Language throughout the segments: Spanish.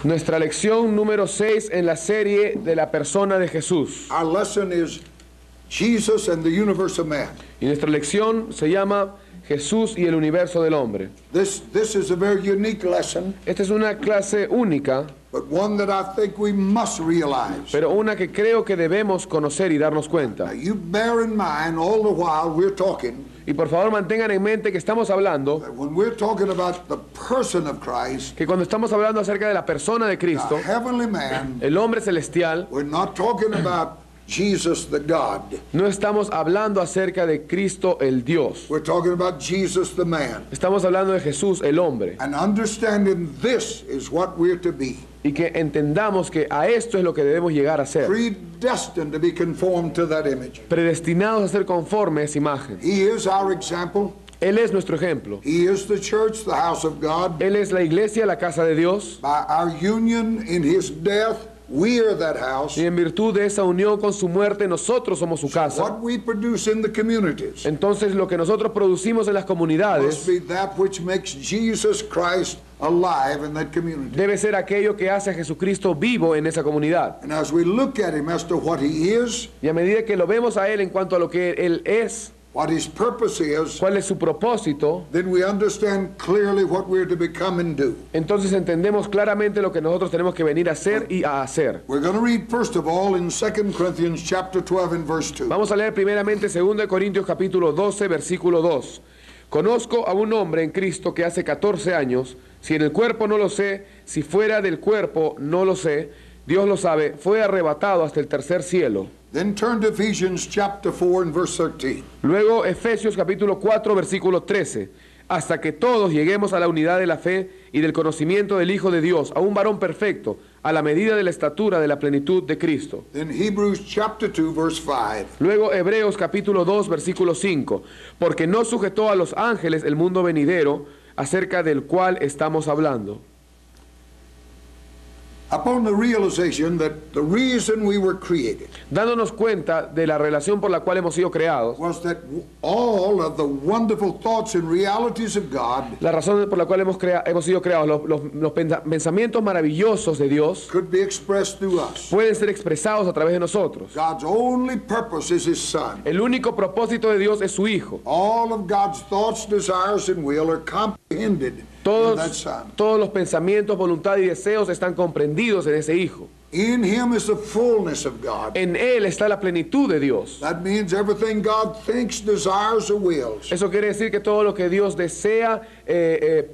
Nuestra lección número 6 en la serie de la persona de Jesús. Our lesson is Jesus and the universe of man. Y nuestra lección se llama Jesús y el universo del hombre. This is a very unique lesson, Esta es una clase única, but one that I think we must realize. pero una que creo que debemos conocer y darnos Now, cuenta. you bear in mind all the while we're talking Y por favor mantengan en mente que estamos hablando, that when we're talking about the person of Christ, que cuando estamos hablando acerca de la persona de the Cristo, heavenly man, el hombre celestial, we're not talking about Jesus the God. no estamos hablando acerca de Cristo el Dios. We're talking about Jesus the man. Estamos hablando de Jesús el hombre. And understanding this is what we're to be. Y que entendamos que a esto es lo que debemos llegar a ser. Predestined to be conformed to that image. Predestinados a ser conforme a esa imagen. He is our example. Él es nuestro ejemplo. He is the church, the house of God. Él es la iglesia, la casa de Dios. By our union in his death, we are that house. Y en virtud de esa unión con su muerte, nosotros somos su casa. What we produce in the communities Entonces lo que nosotros producimos en las must comunidades be that which makes Jesus Christ alive in that community. debe ser aquello que hace a Jesucristo vivo en esa comunidad. And as we look at him as to what he is, Y a medida que lo vemos a Él en cuanto a lo que Él es, what his purpose is, cuál es su propósito, then we understand clearly what we're to become and do. entonces entendemos claramente lo que nosotros tenemos que venir a hacer y a hacer. We're going to read first of all in 2 Corinthians chapter 12 and verse 2. Vamos a leer primeramente 2 Corintios capítulo 12, versículo 2. Conozco a un hombre en Cristo que hace 14 años, si en el cuerpo no lo sé, si fuera del cuerpo no lo sé, Dios lo sabe, fue arrebatado hasta el tercer cielo. Then turn to Ephesians chapter 4 and verse 13. Luego Efesios capítulo 4, versículo 13. Hasta que todos lleguemos a la unidad de la fe y del conocimiento del Hijo de Dios, a un varón perfecto, a la medida de la estatura de la plenitud de Cristo. Then Hebrews chapter 2 verse 5. Luego Hebreos capítulo 2 versículo 5, porque no sujetó a los ángeles el mundo venidero, acerca del cual estamos hablando. Upon the realization that the reason we were created Dándonos cuenta de la relación por la cual hemos sido creados, was that all of the wonderful thoughts and realities of God la razón por la cual hemos sido creados, los pensamientos maravillosos de Dios could be expressed through us. pueden ser expresados a través de nosotros. God's only purpose is his Son. El único propósito de Dios es su Hijo. All of God's thoughts, desires, and will are comprehended in that Son. Todos los pensamientos, voluntad y deseos están comprendidos en ese Hijo. In him is the fullness of God. En Él está la plenitud de Dios. That means everything God thinks, desires, or wills Eso quiere decir que todo lo que Dios desea,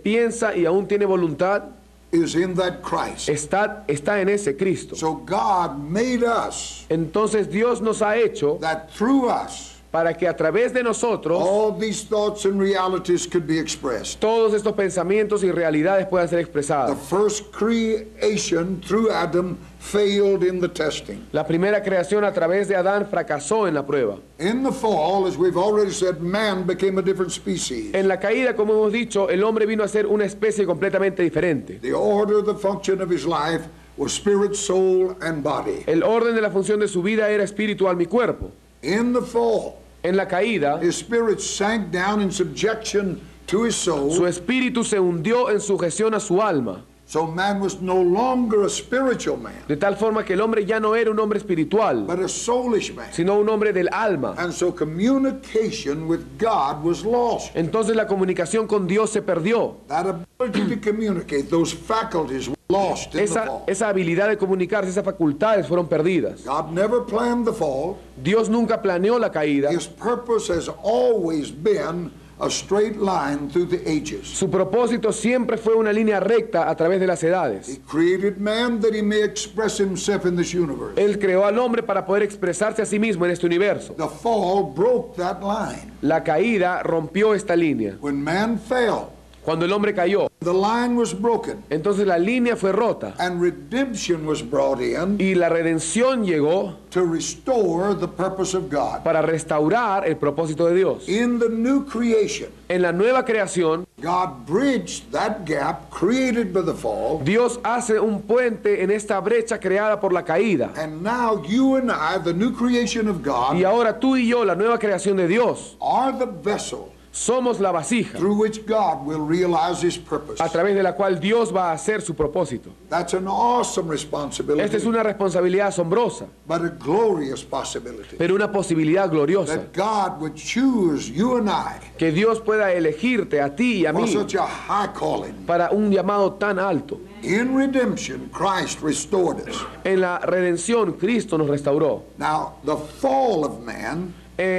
piensa y aún tiene voluntad, is in that Christ. está en ese Cristo. So God made us Entonces Dios nos ha hecho that through us para que a través de nosotros all these thoughts and realities could be expressed. todos estos pensamientos y realidades puedan ser The expresados. first creation through Adam failed in the testing. La primera creación a través de Adán fracasó en la prueba. In the fall, as we've already said, man became a different species. En la caída, como hemos dicho, el hombre vino a ser una especie completamente diferente. The order, the function of his life was spirit, soul, and body. El orden de la función de su vida era espíritu, alma y cuerpo. In the fall, En la caída, his spirit sank down in subjection to his su soul. espíritu se hundió en sujeción a su alma, So man was no longer a spiritual man, de tal forma que el hombre ya no era un hombre espiritual, but a soulish man. sino un hombre del alma. And so communication with God was lost. Entonces la comunicación con Dios se perdió. That ability to communicate, those faculties were lost in the fall. Esa habilidad de comunicarse, esas facultades fueron perdidas. God never planned the fall. Dios nunca planeó la caída. His purpose has always been a straight line through the ages. Su propósito siempre fue una línea recta a través de las He edades. created man that he may express himself in this universe. Él creó al hombre para poder expresarse a sí mismo en este universo. The fall broke that line. La caída rompió esta línea. When man fell, Cuando el hombre cayó, the line was broken entonces la línea fue rota and redemption was brought in y la redención llegó to restore the purpose of God. para restaurar el propósito de Dios. In the new creation, En la nueva creación, God bridged that gap created by the fall, Dios hace un puente en esta brecha creada por la caída. and now you and I, the new creation of Y God, ahora tú y yo, la nueva creación de Dios, are the vessel Somos la vasija through which God will realize His purpose. a través de la cual Dios va a hacer su propósito. That's an awesome responsibility, Esta es una responsabilidad asombrosa, but a glorious possibility. pero una posibilidad gloriosa. That God would choose you and I Que Dios pueda elegirte a ti y a for mí such a high calling. para un llamado tan alto. In redemption, Christ restored us. En la redención, Cristo nos restauró. Now, the fall of man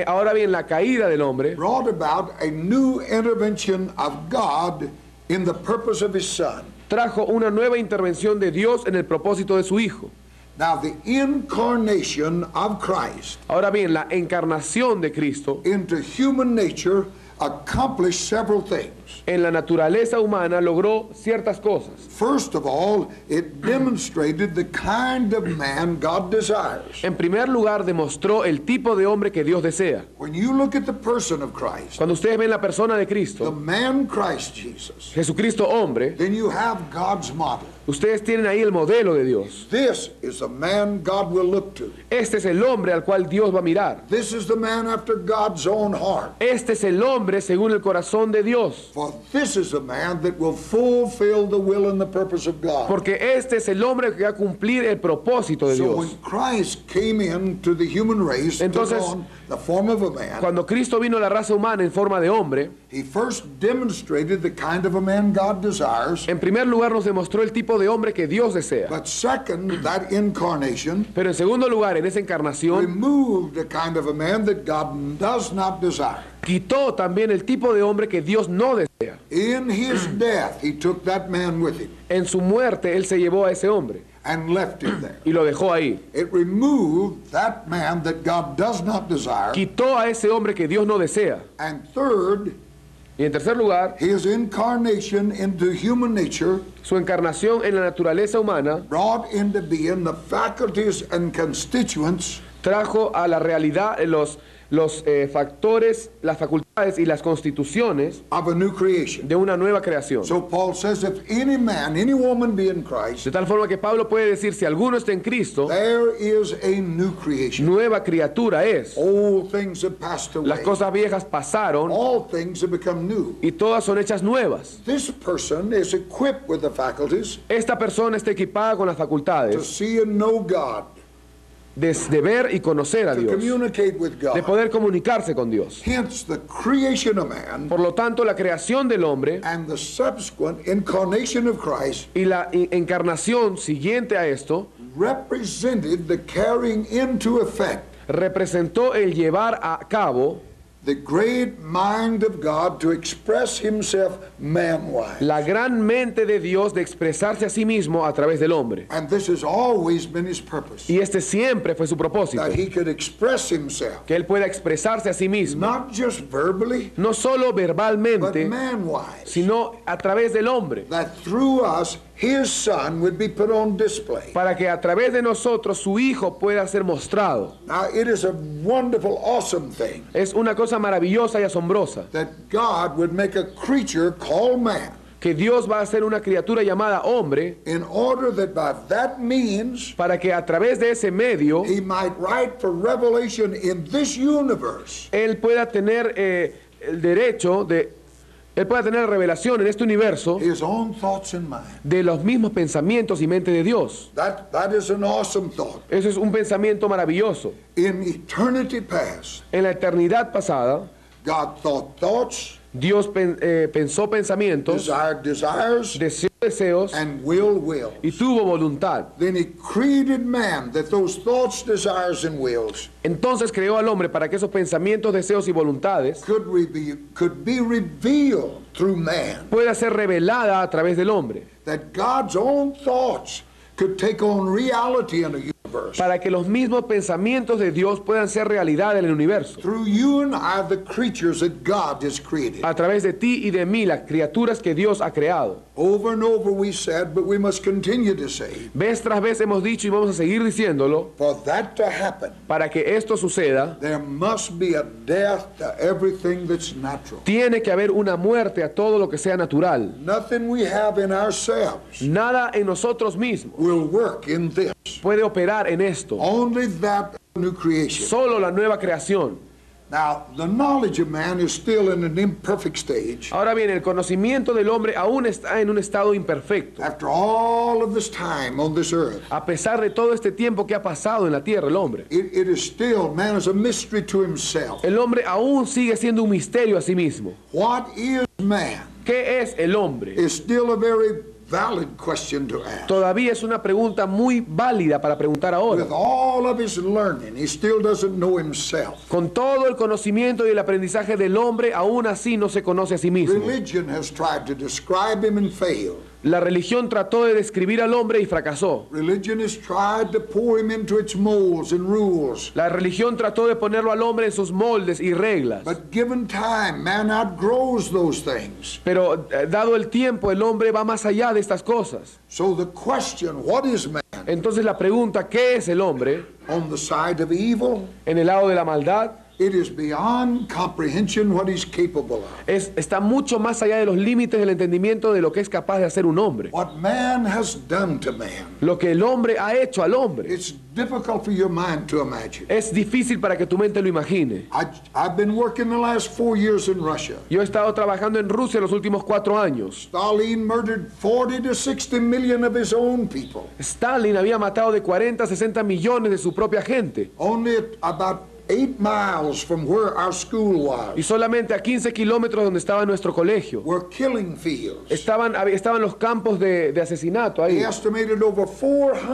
Ahora bien, la caída del hombre brought about a new intervention of God in the purpose of His Son. trajo una nueva intervención de Dios en el propósito de su Hijo. Now, the incarnation of Christ Ahora bien, la encarnación de Cristo into human nature accomplished several things. en la naturaleza humana logró ciertas cosas. First of all, it demonstrated the kind of man God desires. En primer lugar, demostró el tipo de hombre que Dios desea. When you look at the person of Christ, Cuando ustedes ven la persona de the Cristo, man Christ Jesus, Jesucristo hombre, then you have God's model. ustedes tienen ahí el modelo de Dios. This is the man God will look to. Este es el hombre al cual Dios va a mirar. This is the man after God's own heart. Este es el hombre según el corazón de Dios. For this is the man that will fulfill the will and the purpose of God. Porque este es el hombre que va a cumplir el propósito de So when Dios. Christ came into the human race, Entonces, took on the form of a man, Cuando Cristo vino a la raza humana en forma de hombre, he first demonstrated the kind of a man God desires. en primer lugar nos demostró el tipo de hombre que Dios desea. But second, that incarnation Pero en segundo lugar, en esa encarnación, removed the kind of a man that God does not desire. quitó también el tipo de hombre que Dios no desea. In his death, he took that man with him En su muerte, Él se llevó a ese hombre and left him there. y lo dejó ahí. It removed that man that God does not desire. Quitó a ese hombre que Dios no desea. And third, Y en tercer lugar, his incarnation into human nature su encarnación en la naturaleza humana brought into being the faculties and constituents trajo a la realidad los factores, las facultades y las constituciones of a new creation. de una nueva creación. So Paul says, if any man, any woman be in Christ, De tal forma que Pablo puede decir, si alguno está en Cristo, there is a new creation. nueva criatura es. Old things have passed Las away. cosas viejas pasaron All things have become new. y todas son hechas nuevas. This person is equipped with the faculties Esta persona está equipada con las to facultades see and know God, de ver y conocer a to Dios, communicate with de God. poder comunicarse con Dios. Hence, the creation of man Por lo tanto, la creación del hombre and the subsequent incarnation of Christ y la encarnación siguiente a esto represented the carrying into effect representó el llevar a cabo the great mind of God to express himself man-wise. la gran mente de Dios de expresarse a sí mismo a través del hombre. And this has always been his purpose, Y este siempre fue su propósito, that he could express himself, que él pueda expresarse a sí mismo, not just verbally, no solo but verbalmente, man-wise, sino a través del hombre, that through us, his son would be put on display. para que a través de nosotros su Hijo pueda ser mostrado. Now, it is a wonderful, awesome thing Es una cosa maravillosa y asombrosa that God would make a creature called man que Dios va a hacer una criatura llamada hombre in order that by that means para que a través de ese medio he might write for revelation in this universe él pueda tener el derecho de él pueda tener revelación en este universo his own thoughts and mind. de los mismos pensamientos y mente de Dios. That is an awesome thought. Eso es un pensamiento maravilloso. In eternity past, En la eternidad pasada, God thought thoughts, Dios pensó pensamientos, desired desires, deseó deseos and wills. y tuvo voluntad. Then he created man that those thoughts, desires, and wills Entonces creó al hombre para que esos pensamientos, deseos y voluntades could be revealed through man. pueda ser revelada a través del hombre, That God's own thoughts could take on reality in a universe. para que los mismos pensamientos de Dios puedan ser realidad en el universo, Through you and I, the creatures that God has created. a través de ti y de mí, las criaturas que Dios ha creado. Over and over we said, but we must continue to say, Vez tras vez hemos dicho y vamos a seguir diciéndolo, for that to happen, para que esto suceda, there must be a death to everything that's natural. tiene que haber una muerte a todo lo que sea natural. Nothing we have in ourselves Nada en nosotros mismos will work in this. puede operar en esto. Only that new creation. Solo la nueva creación. Now, the knowledge of man is still in an imperfect stage. Ahora bien, el conocimiento del hombre aún está en un estado imperfecto. After all of this time on this earth, A pesar de todo este tiempo que ha pasado en la tierra, el hombre. it is still, man is a mystery to himself. El hombre aún sigue siendo un misterio a sí mismo. What is man? ¿Qué es el hombre? Is still a very valid question to ask. Todavía es una pregunta muy válida para preguntar ahora. With all of his learning, he still doesn't know himself. Con todo el conocimiento y el aprendizaje del hombre, aún así no se conoce a sí mismo. Religion has tried to describe him and failed. La religión trató de describir al hombre y fracasó. Religion has tried to pour him into its molds and rules. La religión trató de ponerlo al hombre en sus moldes y reglas. But given time, man outgrows those things. Pero dado el tiempo, el hombre va más allá de estas cosas. So the question, what is man? Entonces la pregunta, ¿qué es el hombre? On the side of evil, En el lado de la maldad, it is beyond comprehension what he's capable of. está mucho más allá de los límites del entendimiento de lo que es capaz de hacer un hombre. What man has done to man, Lo que el hombre ha hecho al hombre it's difficult for your mind to imagine. es difícil para que tu mente lo imagine. I've been working the last 4 years in Russia. Yo he estado trabajando en Rusia los últimos 4 años. Stalin murdered 40 to 60 million of his own people. Stalin había matado de 40 a 60 millones de su propia gente. Only about 8 miles from where our school was Y solamente a 15 kilómetros donde estaba nuestro colegio. were killing fields. Estaban los campos de asesinato ahí. He estimated over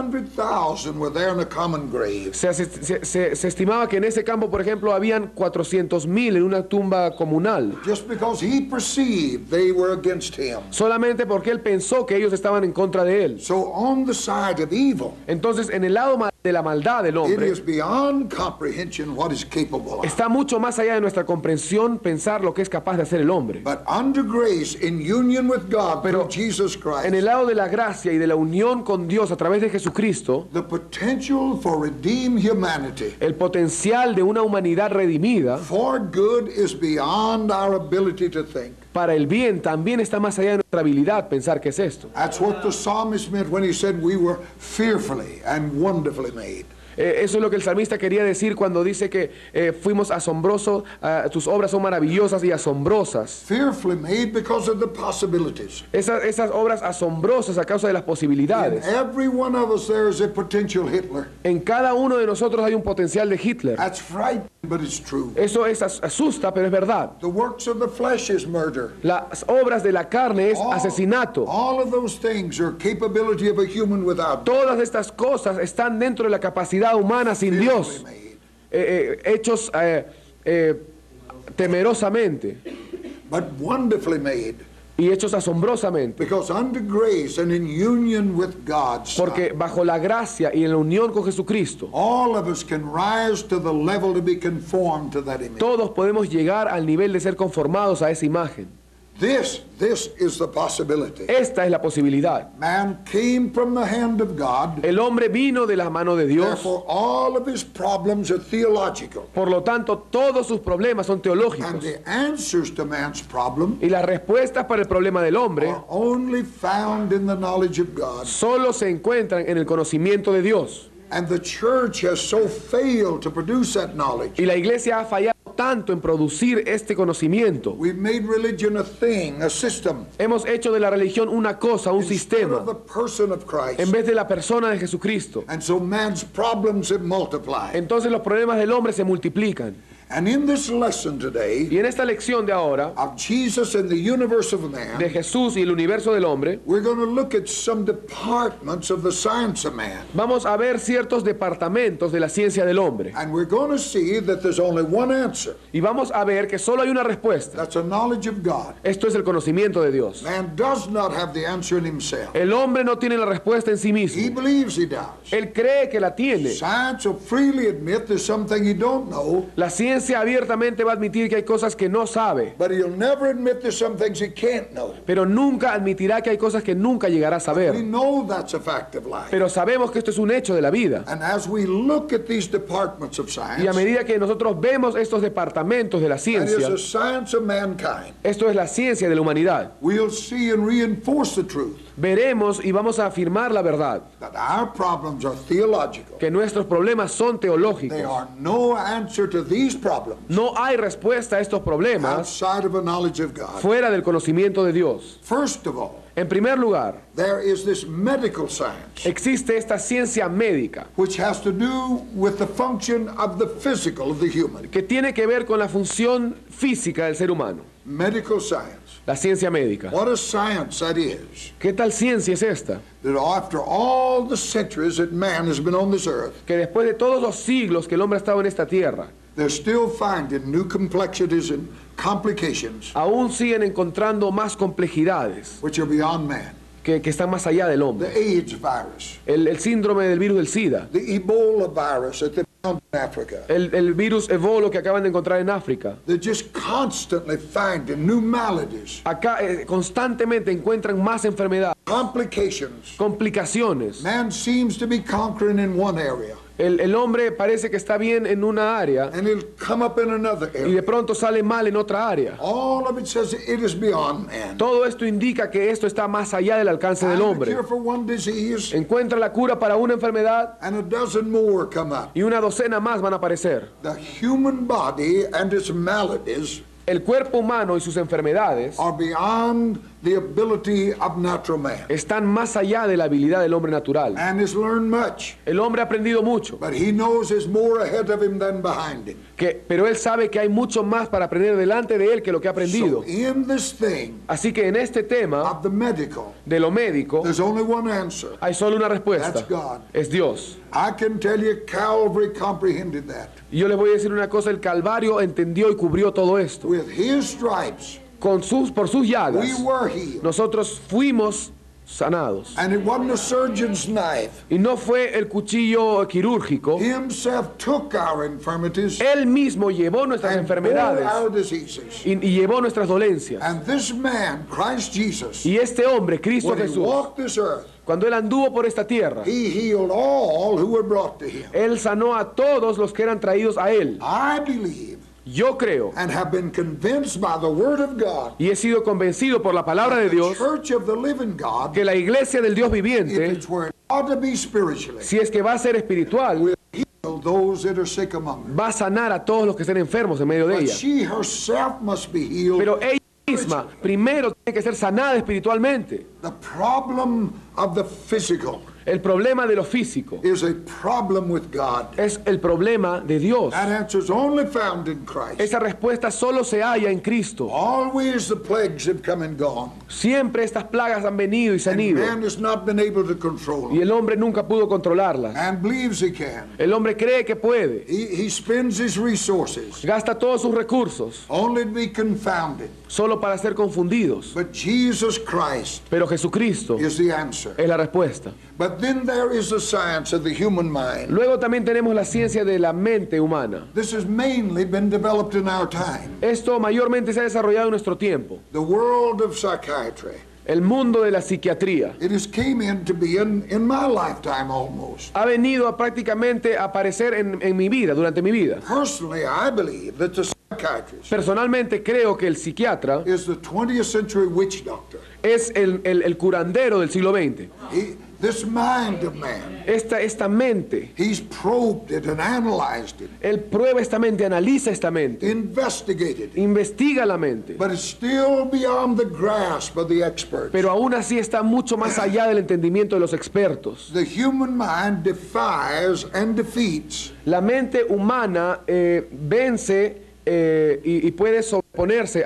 400,000 were there in a common grave. Se estimaba que en ese campo, por ejemplo, habían 400.000 en una tumba comunal. Just because he perceived they were against him. Solamente porque él pensó que ellos estaban en contra de él. So on the side of evil, Entonces, en el lado de la maldad del it hombre, is beyond comprehension what is capable of. está mucho más allá de nuestra comprensión pensar lo que es capaz de hacer el hombre. But under grace, in union with God Pero through Jesus en el Christ, lado de la gracia y de la unión con Dios a través de Jesucristo, the potential for redeemed humanity el potencial de una humanidad redimida for good is beyond our ability to think. para el bien también está más allá de nuestra habilidad pensar qué es esto. That's what the psalmist meant when he said we were fearfully and wonderfully made. Eso es lo que el salmista quería decir cuando dice que fuimos asombrosos, tus obras son maravillosas y asombrosas. Fearfully made because of the possibilities. Esas obras asombrosas a causa de las In posibilidades. every one of us there is a potential Hitler. En cada uno de nosotros hay un potencial de Hitler. That's frightening, but it's true. Eso asusta, pero es verdad. The works of the flesh is murder. Las obras de la carne es asesinato. All of those things are capability of a human without God. Todas estas cosas están dentro de la capacidad humana sin Dios, hechos temerosamente But wonderfully made. y hechos asombrosamente, Because under grace and in union with God, porque bajo la gracia y en la unión con Jesucristo, all of us can rise to the level to be conformed to that image. todos podemos llegar al nivel de ser conformados a esa imagen. This is the possibility. Esta es la posibilidad. Man came from the hand of God. El hombre vino de la mano de Dios, Therefore, all of his problems are theological. por lo tanto, todos sus problemas son And teológicos. the answers to man's problem Y las respuestas para el problema del hombre are only found in the knowledge of God. solo se encuentran en el conocimiento de Dios. And the church has so failed to produce that knowledge. Y la iglesia ha fallado tanto en producir este conocimiento. We've made religion a thing, a system, Hemos hecho de la religión una cosa, un instead of sistema, the person of Christ. en vez de la persona de Jesucristo. And so man's problems have multiplied. Entonces los problemas del hombre se multiplican. And in this lesson today Y en esta lección de ahora, of Jesus and the universe of man, de Jesús y el universo del hombre, we're going to look at some departments of the science of man. vamos a ver ciertos departamentos de la ciencia del hombre. And we're going to see that there's only one answer. Y vamos a ver que solo hay una respuesta. That's a knowledge of God. Esto es el conocimiento de Dios. Man does not have the answer in himself. El hombre no tiene la respuesta en sí He mismo. believes he does. Él cree que la tiene. Science will freely admit there's something he don't know, La ciencia abiertamente va a admitir que hay cosas que no sabe, but he'll never admit there's some things he can't know. pero nunca admitirá que hay cosas que nunca llegará a We saber. know that's a fact of life. Pero sabemos que esto es un hecho de la vida. And as we look at these departments of Y science, a medida que nosotros vemos estos departamentos de la that is ciencia, the science of mankind, esto es la ciencia de la humanidad, we'll see and reinforce the truth veremos y vamos a afirmar la verdad, that our problems are theological. que nuestros problemas son teológicos. There are no answer to these problems No hay respuesta a estos problemas outside of a knowledge of God. fuera del conocimiento de Dios. First of all, En primer lugar, there is this medical science, existe esta ciencia médica which has to do with the function of the physical of the human. que tiene que ver con la función física del ser humano. Medical science. La ciencia médica. What a science that is. ¿Qué tal ciencia es esta? That after all the centuries that man has been on this earth, Que después de todos los siglos que el hombre ha estado en esta tierra, they're still finding new complexities and complications aún siguen encontrando más complejidades which are beyond man. que están más allá del The hombre. AIDS virus, El síndrome del virus del SIDA, the Ebola virus that they found in Africa. el virus Ebola que acaban de encontrar en África. They're just constantly finding new maladies, Acá constantemente encuentran más enfermedades, complications. complicaciones. Man seems to be conquering in one area, El hombre parece que está bien en una área and he'll come up in another y de area. pronto sale mal en otra área. All of it says it is beyond man. Todo esto indica que esto está más allá del alcance del Find a hombre. cure for one disease, Encuentra la cura para una enfermedad and a dozen more come up. y una docena más van a aparecer. The human body and its maladies El cuerpo humano y sus enfermedades are beyond the ability of natural man. están más allá de la habilidad del hombre natural. Man has learned much, El hombre ha aprendido mucho, but he knows there's more ahead of him than behind him. pero él sabe que hay mucho más para aprender delante de él que lo que ha aprendido. So in this thing Así que en este tema of the medical, de lo médico there's only one answer. hay solo una respuesta. That's God. Es Dios. I can tell you Calvary comprehended that. Y yo les voy a decir una cosa, el Calvario entendió y cubrió todo esto. With his stripes, Por sus llagas, we were healed. nosotros fuimos sanados. And it wasn't a surgeon's knife. Y no fue el cuchillo quirúrgico. He himself took our infirmities Él mismo llevó nuestras and bore enfermedades our diseases. y llevó nuestras dolencias. And this man, Christ Jesus, Y este hombre, Cristo when he Jesús, walked this earth, cuando él anduvo por esta tierra, he healed all who were brought to him. él sanó a todos los que eran traídos a él. I believe Yo creo and have been convinced by the word of God, y he sido convencido por la palabra de the Dios church of the living God, que la iglesia del Dios if viviente, it's where it ought to be spiritually, si es que va a ser espiritual, will heal those that are sick among them. va a sanar a todos los que estén enfermos en medio de But ella. she herself must be healed. Pero ella misma primero tiene que ser sanada espiritualmente. The problem of the physical El problema de lo físico is a problem with God. es el problema de Dios. That answer is only found in Christ. Esa respuesta solo se halla en Cristo. Always the plagues have come and gone, Siempre estas plagas han venido y se han and ido. man has not been able to control Y them. el hombre nunca pudo controlarlas. Man believes he can. El hombre cree que puede. He spends his resources Gasta todos sus recursos only to be confounded. solo para ser confundidos. But Jesus Christ Pero Jesucristo is the answer. es la respuesta. But then there is the science of the human mind. Luego también tenemos la ciencia de la mente humana. This has mainly been developed in our time. Esto mayormente se ha desarrollado en nuestro tiempo. The world of psychiatry. El mundo de la psiquiatría It has came in to be in my lifetime almost. ha venido a prácticamente a aparecer en mi vida, durante mi vida. Personally, I believe that the psychiatrist Personalmente creo que el psiquiatra is the 20th century witch doctor. es el curandero del siglo XX. This mind of man, Esta mente, he's probed it and analyzed it, él prueba esta mente, analiza esta mente, investigated it, investiga la mente, but it's still beyond the grasp of the experts. pero aún así está mucho más allá del entendimiento de los expertos. The human mind defies and defeats La mente humana vence y puede sobreponerse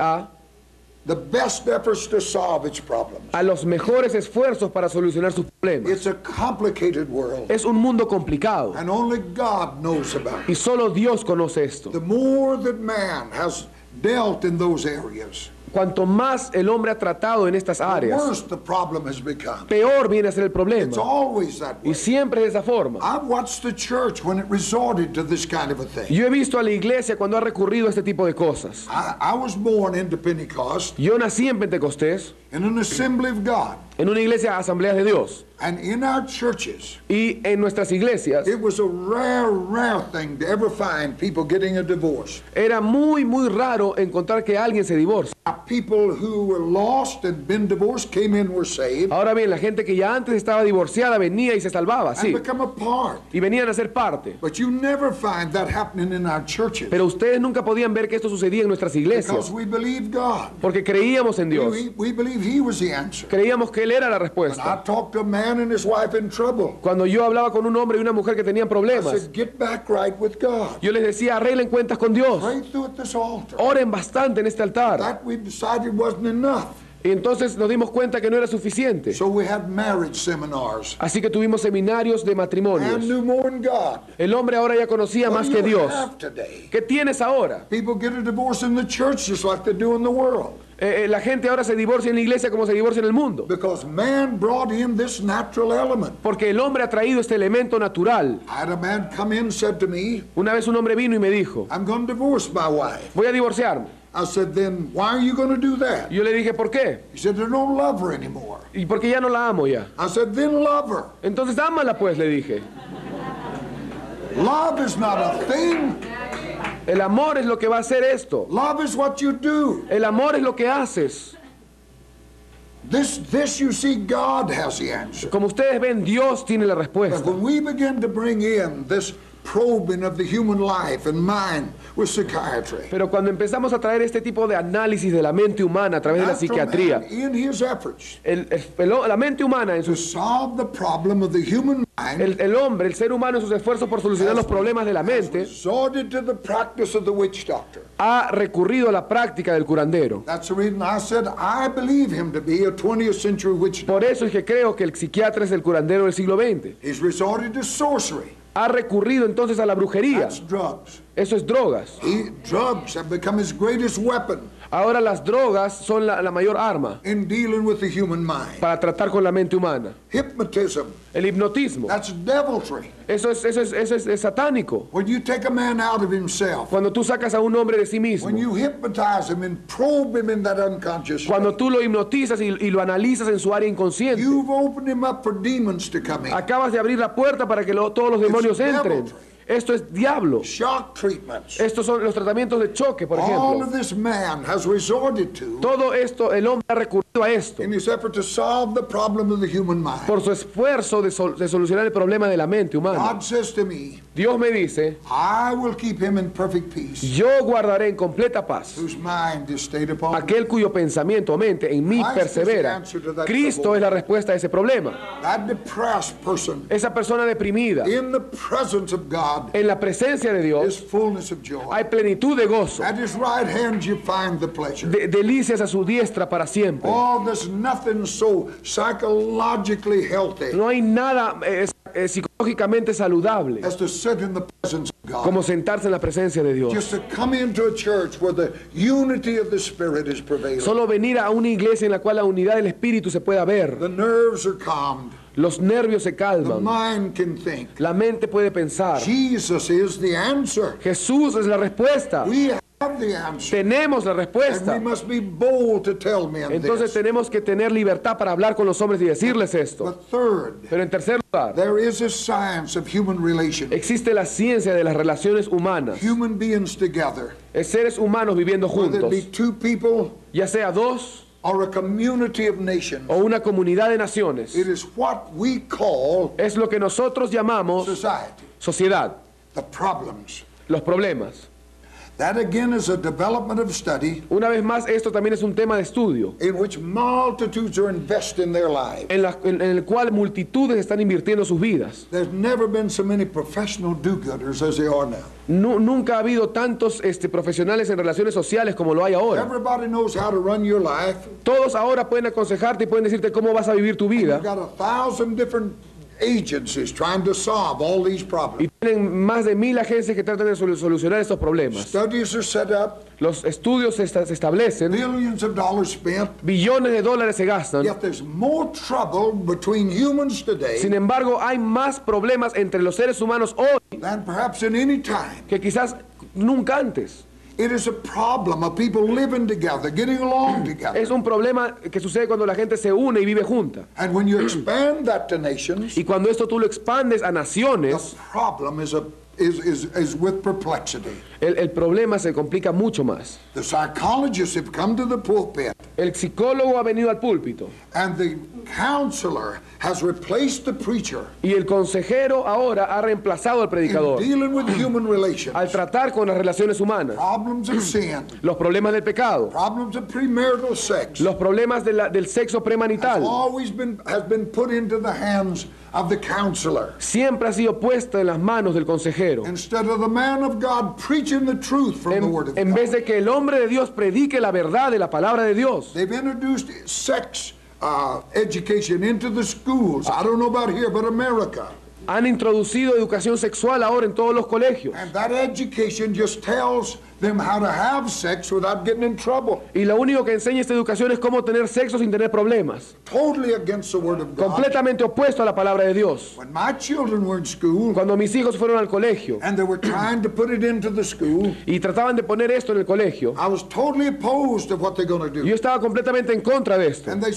the best efforts to solve its problems. a los mejores esfuerzos para solucionar sus problemas. It's a complicated world, Es un mundo complicado and only God knows about y it. solo Dios conoce esto. The more that man has dealt in those areas, Cuanto más el hombre ha tratado en estas the áreas, worse the problem has become. peor viene a ser el It's problema. always that Y way. siempre es de esa forma. I've watched the church when it resorted to this kind of a thing. Yo he visto a la iglesia cuando ha recurrido a este tipo de cosas. I was born into Pentecost, Yo nací en Pentecostés in an assembly of God, en una iglesia Asambleas de Dios. and in our churches, Y en nuestras iglesias it was a rare thing to ever find people getting a divorce. era muy raro encontrar que alguien se divorcie. People who were lost and been divorced came in, were saved, Ahora bien, la gente que ya antes estaba divorciada venía y se salvaba, and sí, become a part. y venían a ser parte. But you never find that happening in our churches, Pero ustedes nunca podían ver que esto sucedía en nuestras because iglesias, we believe God. porque creíamos en Dios, We believe He was the answer. creíamos que Él era la When I respuesta. talked to a man and his wife in trouble, Cuando yo hablaba con un hombre y una mujer que tenían I problemas, said, get back right with God. yo les decía, arreglen cuentas con Dios, Pray through at this altar. oren bastante en este altar. That we decided wasn't enough. Y entonces nos dimos cuenta que no era suficiente. So we had marriage seminars. Así que tuvimos seminarios de Man matrimonios. knew more than God. El hombre ahora ya conocía What más do que you Dios. have today? ¿Qué tienes ahora? People get a divorce in the church just like they do in the world. La gente ahora se divorcia en la iglesia como se divorcia en el mundo. Because man brought in this natural element. Porque el hombre ha traído este elemento natural. I had a man come in and said to me, Una vez un hombre vino y me dijo, I'm going to divorce my wife. voy a divorciarme. I said, then why are you going to do that? Y yo le dije, ¿por qué? He said, I don't love her anymore. Y porque ya no la amo ya. I said, then love her. Entonces ámala pues, le dije. Love is not a thing. El amor es lo que va a hacer esto. Love is what you do. El amor es lo que haces. This you see, God has the answer. Como ustedes ven, Dios tiene la But respuesta. when we begin to bring in this probing of the human life and mind with psychiatry, Pero cuando empezamos a traer este tipo de análisis de la mente humana a través de la natural psiquiatría, man in his efforts la mente humana, en to sus, solve the problem of the human mind, el hombre, el ser humano, en sus esfuerzos por solucionar los problemas de la has mente, resorted to the practice of the witch doctor. ha recurrido a la práctica del curandero. That's the reason I said I believe him to be a 20th century witch doctor. Por eso es que creo que el psiquiatra es el curandero del siglo XX. He's resorted to sorcery. Ha recurrido entonces a la brujería. That's drugs. Eso es drogas. Drugs have become his greatest weapon Ahora las drogas son la mayor arma in dealing with the human mind. para tratar con la mente humana. Hypnotism, El hipnotismo, that's deviltry. eso es satánico. When you take a man out of himself, Cuando tú sacas a un hombre de sí mismo, when you hypnotize him and probe him in that unconscious cuando state, tú lo hipnotizas y lo analizas en su área inconsciente, you've opened him up for demons to come in. acabas de abrir la puerta para que todos los demonios entren. Esto es diablo. Shock treatments. Estos son los tratamientos de choque, por All ejemplo. of this man has resorted to Todo esto, el hombre ha recurrido a esto in his effort to solve the problem of the human mind. por su esfuerzo de solucionar el problema de la mente humana. God says to me, Dios me dice, I will keep him in perfect peace, yo guardaré en completa paz whose mind is stayed upon me. aquel cuyo pensamiento o mente en mí persevera. Cristo es la respuesta a ese problema. That depressed person, Esa persona deprimida, in the presence of God, en la presencia de is Dios fullness of joy. hay plenitud de gozo, At his right hand you find the pleasure. delicias a su diestra para siempre. Oh, there's nothing so psychologically healthy No hay nada psicológicamente saludable as to sit in the presence of God. como sentarse en la presencia de Dios. Just to come into a church where the unity of the Spirit is prevailing. Solo venir a una iglesia en la cual la unidad del Espíritu se pueda ver. The nerves are calmed. Los nervios se The calman. mind can think. La mente puede pensar. Jesus is the answer. Jesús es la respuesta. We have the answer. Tenemos la And we respuesta. must be bold to tell men Entonces this. tenemos que tener libertad para hablar con los hombres y decirles esto. But third, Pero en tercer lugar, there is a science of human relations. existe la ciencia de las relaciones humanas. Human beings together. Seres humanos viviendo Whether it juntos. be two people Ya sea dos or a community of nations. o una comunidad de naciones. It is what we call Es lo que nosotros llamamos society. sociedad. The problems. Los problemas. That again is a development of study Una vez más, esto también es un tema de estudio, in which multitudes are investing their lives. en el cual multitudes están invirtiendo sus vidas. There's never been so many professional do-gooders as there are now. Nunca ha habido tantos profesionales en relaciones sociales como lo hay ahora. Everybody knows how to run your life. Todos ahora pueden aconsejarte y pueden decirte cómo vas a vivir tu vida. You've got 1,000 different agencies trying to solve all these problems. Y tienen más de 1000 agencias que tratan de solucionar estos problemas. Studies are set up, Los estudios se establecen, billions of dollars spent, billones de dólares se gastan. yet there's more trouble between humans today Sin embargo, hay más problemas entre los seres humanos hoy than perhaps in any time. que quizás nunca antes. It is a problem of people living together, getting along together. Es un problema que sucede cuando la gente se une y vive junta. And when you expand that to nations, Y cuando esto tú lo expandes a the naciones, problem is with perplexity. el problema se complica mucho más. The psychologists have come to the pulpit, El psicólogo ha venido al púlpito and the counselor has replaced the preacher y el consejero ahora ha reemplazado al in predicador dealing with human relations, al tratar con las relaciones humanas, problems of sin, los problemas del pecado, problems of premarital sex. los problemas del sexo premarital. Has been put into the hands of the counselor. Siempre ha sido puesta en las manos del consejero. Instead of the man of God preaching the truth from the Word of En vez God. de que el hombre de Dios predique la verdad de la palabra de Dios. They've introduced sex education into the schools. I don't know about here, but America. Han introducido educación sexual ahora en todos los colegios. And that education just tells them how to have sex without getting in trouble. Y lo único que enseña esta educación es cómo tener sexo sin tener problemas. Totally against the Word of God. Completamente opuesto a la palabra de Dios. When my children were in school Cuando mis hijos fueron al colegio and they were trying to put it into the school, y trataban de poner esto en el colegio, I was totally opposed to what they're going to do. yo estaba completamente en contra de esto. And they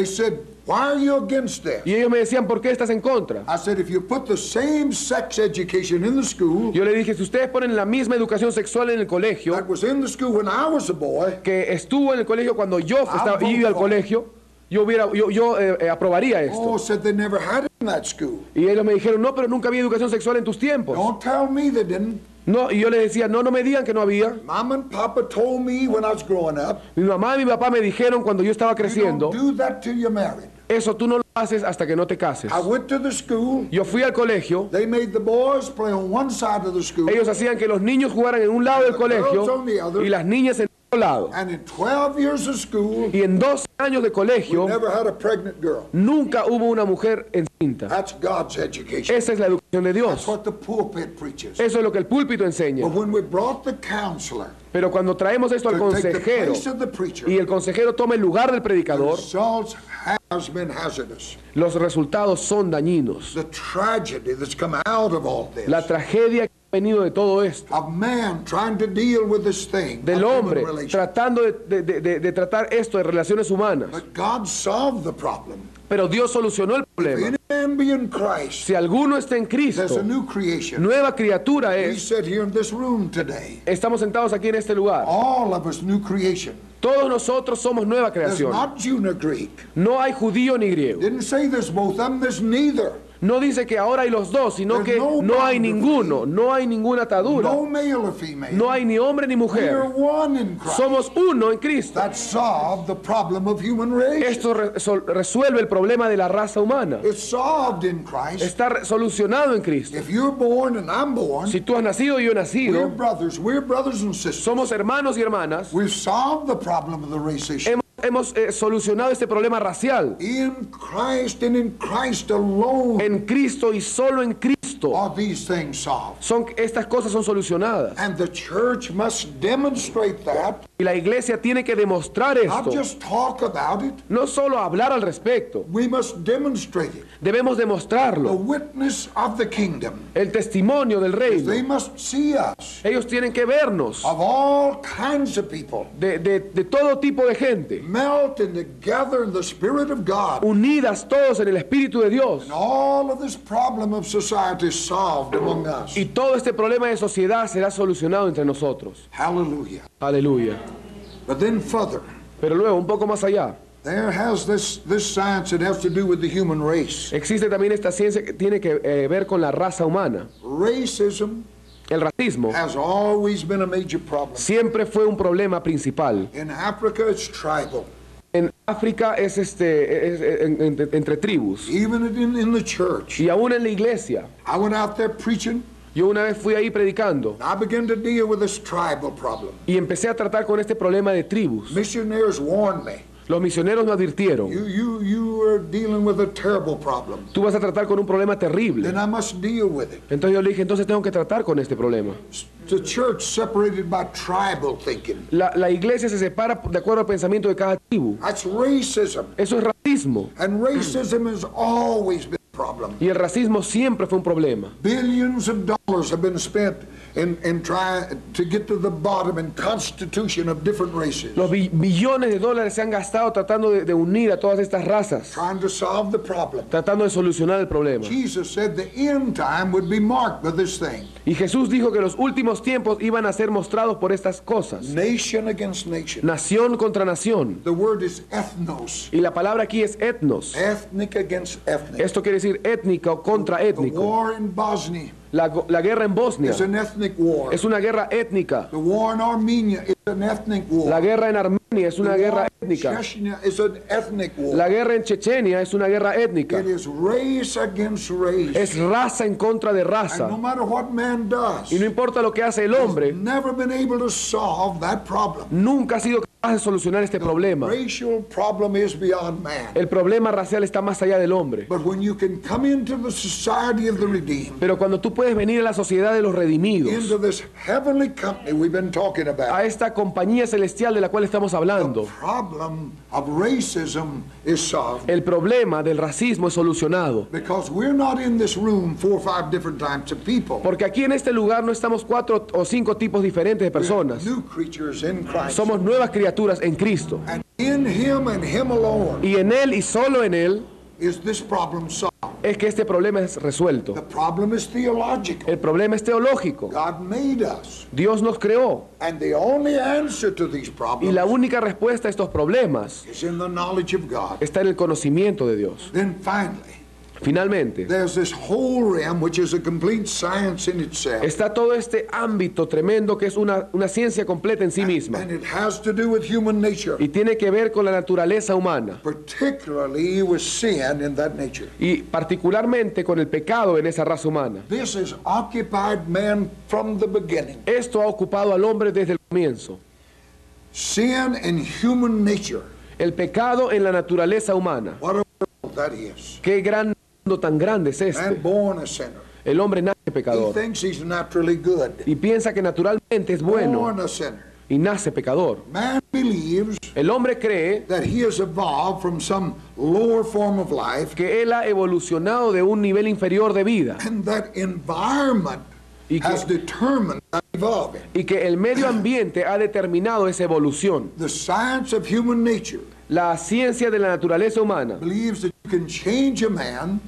said, why are you against this? Y ellos me decían, ¿por qué estás en contra? I said, if you put the same sex education in the school Yo le dije, si ustedes ponen la misma educación sexual en el colegio, that was in the school when I was a boy, que estuvo en el colegio cuando yo iba al colegio, yo aprobaría oh, esto. said they never had it in that school. Y ellos me dijeron, no, pero nunca había educación sexual en tus tiempos. Don't tell me they didn't. No, y yo les decía, no me digan que no había. Mom and Papa told me when I was growing up, Mi mamá y mi papá me dijeron cuando yo estaba you creciendo, don't do that till you're married. eso tú no lo haces hasta que no te cases. I went to the school. Yo fui al colegio, They made the boys play on one side of the school. ellos hacían que los niños jugaran en un lado del colegio y las niñas en otro lado. And in 12 years of school, Y en 12 años de we colegio, never had a pregnant girl. nunca hubo una mujer encinta. That's God's education. Esa es la educación de That's Dios. what the pulpit preaches. Eso es lo que el púlpito enseña. But when we brought the counselor Pero cuando traemos esto al to take the consejero place of the preacher, y el consejero toma el lugar del the predicador, results has been hazardous. los resultados son dañinos. The tragedy that's come out of all this, La tragedia que ha venido de todo esto, of man trying to deal with this thing, del of human hombre relations. tratando de tratar esto de relaciones humanas. But God solved the problem. Pero Dios solucionó el If problema. any man be in Christ, Si alguno está en there's a Cristo, new creation. nueva criatura We es. sit here in this room today. Estamos sentados aquí en este lugar. All of us new creation. Todos nosotros somos nueva There's creación. not Jew nor Greek. No hay judío ni griego. Didn't say there's both of them, there's neither. No dice que ahora hay los dos, sino que There's no no hay boundary. ninguno, no hay ninguna atadura. No male or female. No hay ni hombre ni We're mujer. one in Christ. Somos uno en Cristo. That solved the problem of human race. Esto resuelve el problema de la raza humana. It's solved in Christ. Está solucionado en Cristo. If you're born and I'm born, Si tú has nacido y yo he we're nacido, brothers and sisters. somos hermanos y hermanas. We've solved the problem of the race issue. Hemos solucionado este problema racial. In Christ and in Christ alone En Cristo y solo en Cristo are these things solved. estas cosas son solucionadas. And the church must demonstrate that, Y la iglesia tiene que demostrar not esto. just talk about it. No solo hablar al respecto. We must demonstrate it. Debemos The demostrarlo. witness of the kingdom. El testimonio del They reino. must see us, Ellos tienen que vernos of all kinds of people, de todo tipo de gente. melting together in the Spirit of God. Unidas todos en el Espíritu de Dios. And all of this problem of society is solved among us. Y todo este problema de sociedad será solucionado entre nosotros. Hallelujah. Aleluya. But then further, Pero luego, un poco más allá, there has this science that has to do with the human race. existe también esta ciencia que tiene que ver con la raza humana. Racism El racismo has always been a major problem. siempre fue un problema principal. In Africa, it's tribal. En África es entre tribus. Even in the church. Y aún en la iglesia. I went out there preaching. Yo una vez fui ahí predicando I began to deal with this tribal problem. y empecé a tratar con este problema de tribus. Missionaries warned me. Los misioneros me advirtieron, You are dealing with a terrible problem. tú vas a tratar con un problema terrible. Then I must deal with it. Entonces yo le dije, entonces tengo que tratar con este problema. The church separated by tribal thinking. La iglesia se separa de acuerdo al pensamiento de cada tribu. That's racism. Eso es racismo. And racism has always been a problem. Y el racismo siempre fue un problema. Billions of dollars have been spent and try to get to the bottom and constitution of different races. Los billones de dólares se han gastado tratando de unir a todas estas razas, Trying to solve the problem. tratando de solucionar el problema. Jesus said the end time would be marked by this thing. Y Jesús dijo que los últimos tiempos iban a ser mostrados por estas cosas. Nation against nation. Nación contra nación. The word is ethnos. Y la palabra aquí es etnos. Ethnic against ethnic. Esto quiere decir étnico contra The étnico. war in Bosnia La guerra en Bosnia is an ethnic war. es una guerra étnica. The war in Armenia is an ethnic war. La guerra en Armenia es una The guerra war in étnica. Chechnya is an ethnic war. La guerra en Chechenia es una guerra étnica. It is race against race. Es raza en contra de And no raza. matter what man does, Y no importa lo que hace el hombre, never been able to solve that problem. nunca ha sido capaz de solucionar este problema. Racial problem is beyond man. El problema racial está más allá del hombre. But when you can come into the society of the redeemed, Pero cuando tú puedes venir a la sociedad de los redimidos, into this heavenly company we've been talking a about, esta compañía celestial de la cual estamos the hablando, problem of racism is solved. el problema del racismo es solucionado. Because we're not in this room 4 or 5 different types of people. Porque aquí en este lugar no estamos 4 o 5 tipos diferentes de personas. New creatures in Christ. Somos nuevas criaturas en Cristo. And in Him and Him alone Y en Él y solo en Él is this problem solved. es que este problema es resuelto. The problem is theological. El problema es teológico. God made us. Dios nos creó. And the only answer to these Y problems la única respuesta a estos problemas is in the knowledge of God. está en el conocimiento de Dios. Then finally, Finalmente, there's this whole realm which is a complete science in itself. está todo este ámbito tremendo que es una ciencia completa en sí misma. And it has to do with human nature, Y tiene que ver con la naturaleza humana. particularly with sin in that nature. Y particularmente con el pecado en esa raza humana. This has occupied man from the beginning. Esto ha ocupado al hombre desde el comienzo. Sin in human nature. El pecado en la naturaleza humana. What a world that is. Qué gran mundo tan grande es Man este. born a sinner. El hombre nace He pecador thinks he's naturally good. y piensa que naturalmente es bueno Born a sinner. y nace pecador. Man believes El hombre cree that he has evolved from some lower form of life, que él ha evolucionado de un nivel inferior de vida and that environment Y que- has determined that evolving. y que el medio ambiente ha determinado esa evolución. The science of human nature La ciencia de la naturaleza humana believes that you can change a man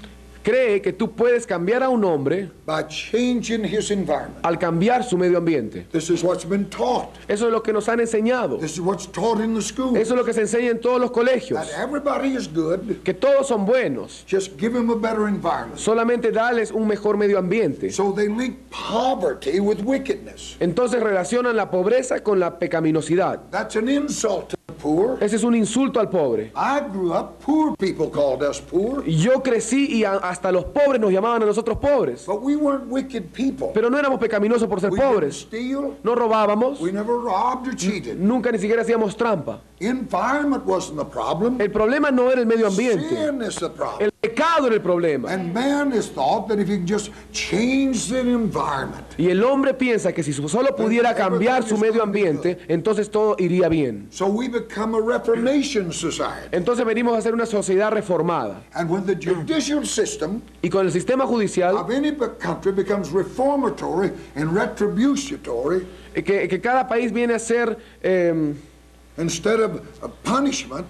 cree que tú puedes cambiar a un hombre by changing his environment. al cambiar su medio ambiente. This is what's been taught. Eso es lo que nos han enseñado. This is what's taught in the schools. Eso es lo que se enseña en todos los colegios. That everybody is good, Que todos son buenos. just give him a better environment. Solamente darles un mejor medio ambiente. So they link poverty with wickedness. Entonces relacionan la pobreza con la pecaminosidad. That's an insult to the poor. Ese es un insulto al pobre. I grew up, poor people called us poor, Yo crecí y hasta los pobres nos llamaban a nosotros pobres. but we weren't wicked people. Pero no éramos pecaminosos por ser We didn't pobres. steal, No robábamos. we never robbed or cheated. Nunca ni siquiera hacíamos trampa. Environment wasn't the problem. El problema no era el medio ambiente. Sin is the problem. El pecado era el problema. And man has thought that if he can just change the environment, Y el hombre piensa que si solo pudiera cambiar su medio ambiente, entonces todo iría bien. so we become a Reformation society. Entonces venimos a ser una sociedad reformada. And when the judicial system Y con el sistema judicial, of any country becomes reformatory and retributory que cada país viene a ser instead of a punishment,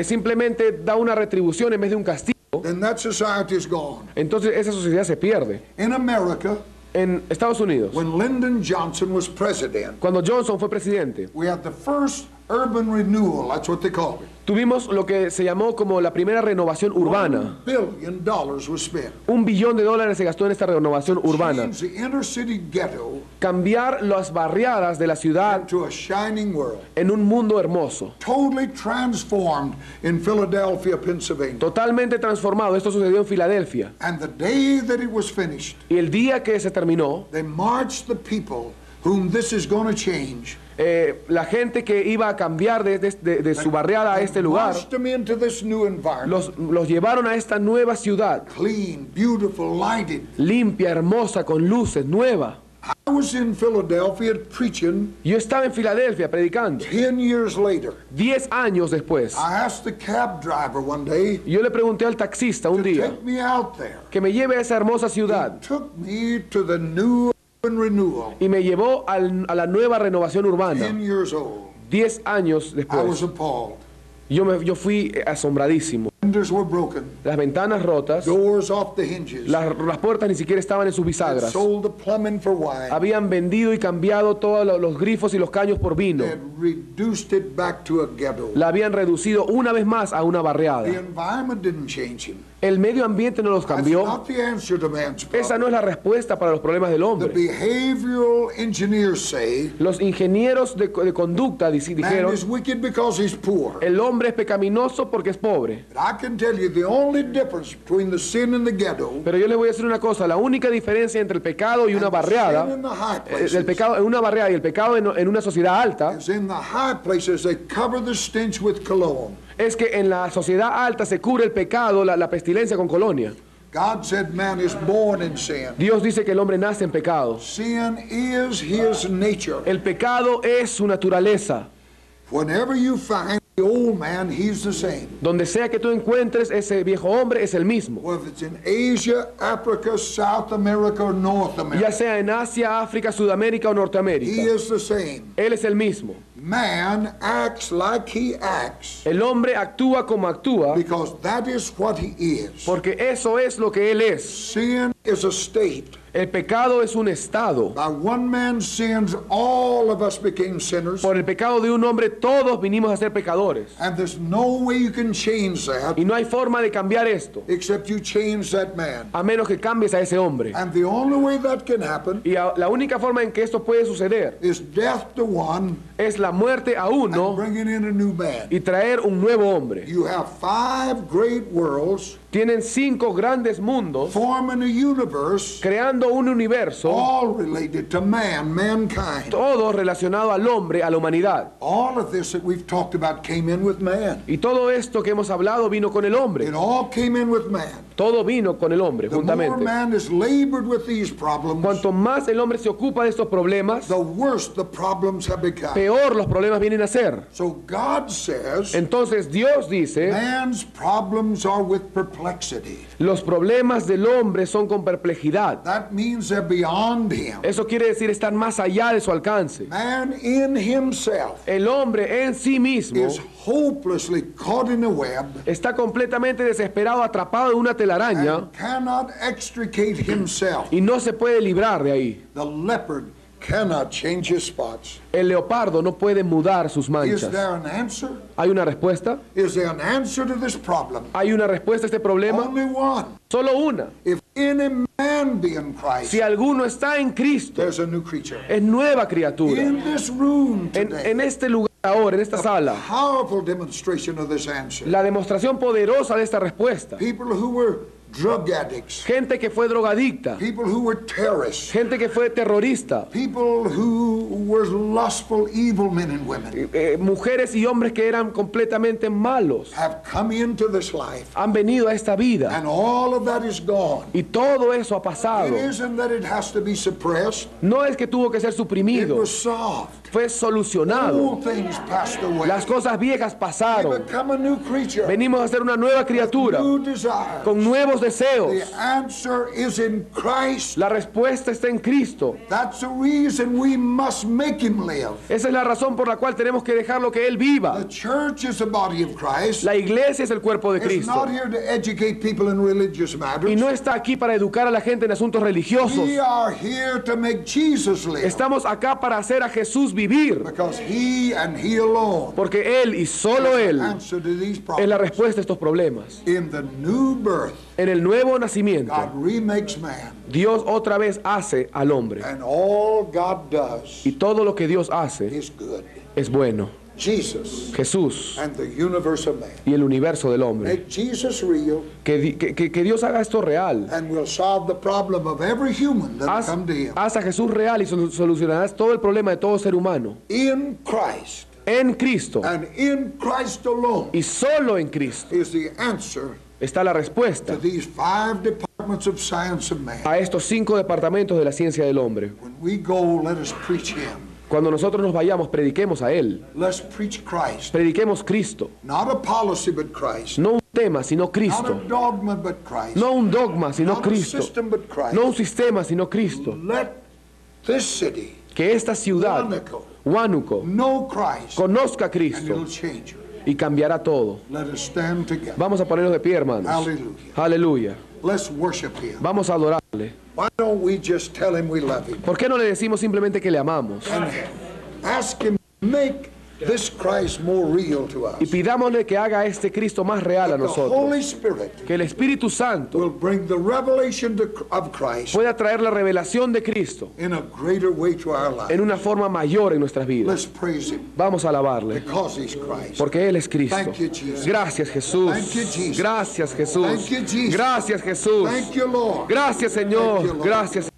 simplemente da una retribución en vez de un castigo, then that society is gone. entonces esa sociedad se pierde. In America, En Estados Unidos, when Lyndon Johnson was president, cuando Johnson fue presidente, we had the first urban renewal, that's what they called it. tuvimos lo que se llamó como la primera renovación urbana. $1 billion was spent. $1 billón se gastó en esta renovación urbana. Change the inner city ghetto Cambiar las barriadas de la ciudad to a shining world. en un mundo hermoso. Totally transformed in Philadelphia, Pennsylvania. Totalmente transformado. Esto sucedió en Filadelfia. And the day that it was finished, Y el día que se terminó, they marched the people whom this is going to change. la gente que iba a cambiar de su barriada a este lugar, Marched them into this new environment. los llevaron a esta nueva ciudad, Clean, beautiful, lighted. limpia, hermosa, con luces, nueva. I was in Philadelphia preaching Yo estaba en Filadelfia predicando. 10 years later. 10 años después, I asked the cab driver one day yo le pregunté al taxista un to día take me out there. que me lleve a esa hermosa ciudad. He took me to the new urban renewal. y me llevó a la nueva renovación 10 urbana. years old. 10 años I was después, appalled. yo fui asombradísimo. Windows were broken. Las ventanas rotas, Doors off the hinges. las puertas ni siquiera estaban en sus Had bisagras. sold the plumbing for wine. Habían vendido y cambiado todos los grifos y los caños por vino. They had reduced it back to a ghetto. La habían reducido una vez más a una barriada. The environment didn't change him. El medio ambiente no los That's cambió. not the answer to man's Esa problem. no es la respuesta para los problemas del The hombre. behavioral engineers say Los ingenieros de conducta man dijeron, is wicked because he's poor. el hombre es pecaminoso porque es pobre. But I can tell you the only difference between the sin in the ghetto Pero yo les voy a decir una cosa, la única diferencia entre el pecado y una and the barriada, sin in the high el places pecado en una barriada y el pecado en una sociedad alta, is in the high places they cover the stench with cologne. es que en la sociedad alta se cubre el pecado, la pestilencia con colonia. God said man is born in sin. Dios dice que el hombre nace en pecado. Sin is his nature. El pecado es su naturaleza. Whenever you find the old man, he's the same. Donde sea que tú encuentres ese viejo hombre, es el mismo. Whether it's in Asia, Africa, South America, or North Ya America, sea en Asia, África, Sudamérica o he Norteamérica. is the same. Él es el mismo. Man acts like he acts El hombre actúa como actúa because that is what he is. porque eso es lo que él es. Sin is a state. El pecado es un estado. By one man's sins, all of us became sinners. Por el pecado de un hombre todos vinimos a ser pecadores. And there's no way you can change that Y no hay forma de cambiar esto, except you change that man. a menos que cambies a ese hombre. And the only way that can happen Y la única forma en que esto puede suceder is death to one es la muerte a and uno bringing in a new man. y traer un nuevo hombre. You have 5 great worlds Tienen 5 grandes mundos forming a universe, creando un universo, all related to man, mankind. todo relacionado al hombre, a la humanidad. All of this that we've talked about came in with man. Y todo esto que hemos hablado vino con el hombre. It all came in with man. Todo vino con el hombre, The more juntamente. man is labored with these problems, Cuanto más el hombre se ocupa de estos problemas, the worse the problems have become. peor los problemas vienen a ser. So God says Entonces Dios dice, man's problems are with perplexity. los problemas del hombre son con perplejidad. That means they're beyond him. Eso quiere decir estar más allá de su alcance. Man in himself El hombre en sí mismo is hopelessly caught in a web está completamente desesperado, atrapado en una telaraña and cannot extricate himself. y no se puede librar de ahí. The leopard cannot change his spots. El leopardo no puede mudar sus Is manchas. there an answer? ¿Hay una respuesta? Is there an answer to this problem? ¿Hay una respuesta a este problema? Only one. Solo una. If any man be in Christ, Si alguno está en Cristo, there's a new creature. es nueva criatura. In this room En today, este lugar ahora, en esta sala, powerful demonstration of this answer. la demostración poderosa de esta respuesta. People who were drug addicts, Gente que fue drogadicta, people who were terrorists, gente que fue terrorista, people who were lustful, evil men and women mujeres y hombres que eran completamente malos, have come into this life, han venido a esta vida and all of that is gone. y todo eso ha It pasado. isn't that it has to be suppressed. No es que tuvo que ser It suprimido, was solved. fue solucionado. All things passed away. Las cosas viejas We pasaron. become a new creature. Venimos a ser una nueva criatura New desires. con nuevos deseos. The answer is in Christ. La respuesta está en Cristo. That's the reason we must make him live. Esa es la razón por la cual tenemos que dejarlo que Él viva. The church is the body of Christ. La iglesia es el cuerpo de It's Cristo. not here to educate people in religious Y matters. no está aquí para educar a la gente en asuntos religiosos. We are here to make Jesus live. Estamos acá para hacer a Jesús vivir. Because he and he alone Porque Él y solo Él answer to these es la problems. respuesta a estos problemas. In the new birth, En el nuevo nacimiento, God remakes man. Dios otra vez hace al hombre. And all God does Y todo lo que Dios hace is good. es bueno. Jesus Jesús and the universe of man. y el universo del hombre. Make Jesus real, Que Dios haga esto real. and we'll solve the problem of every human that Haz, come to him. haz a Jesús real y solucionarás todo el problema de todo ser humano. In Christ, En Cristo and in Christ alone, y solo en Cristo is the answer está la respuesta to these 5 departments of science of man. a estos 5 departamentos de la ciencia del hombre. When we go, let us preach him. Cuando nosotros nos vayamos, prediquemos a Él. Let's preach Christ. Prediquemos Cristo. Not a policy, but Christ. No un tema, sino Not Cristo. a dogma, but Christ. No un dogma, sino Not a Cristo. system, but Christ. No un sistema, sino Cristo. Let this city, que esta ciudad, Huánuco, Huánuco, know Christ, conozca a and Cristo it'll change her. y cambiará todo. Let us stand together. Vamos a ponernos de pie, hermanos. Hallelujah. Aleluya. Let's worship him. Vamos a adorarle. Why don't we just tell him we love him ¿Por qué no le decimos simplemente que le amamos? and ask him to make this Christ more real to us? Y pidámosle que haga este Cristo más real a The nosotros. Holy Spirit Que el Espíritu Santo will bring the revelation of Christ pueda traer la revelación de Cristo in a greater way to our lives. en una forma mayor en nuestras vidas. Let's praise him Vamos a alabarle, because he's Christ. porque Él es Cristo. Thank you, Jesus. Gracias, Jesús. Thank you, Jesus. Gracias, Jesús. Thank you, Jesus. Gracias, Jesús. Thank you, Lord. Gracias, Thank you, Señor. Lord. Gracias.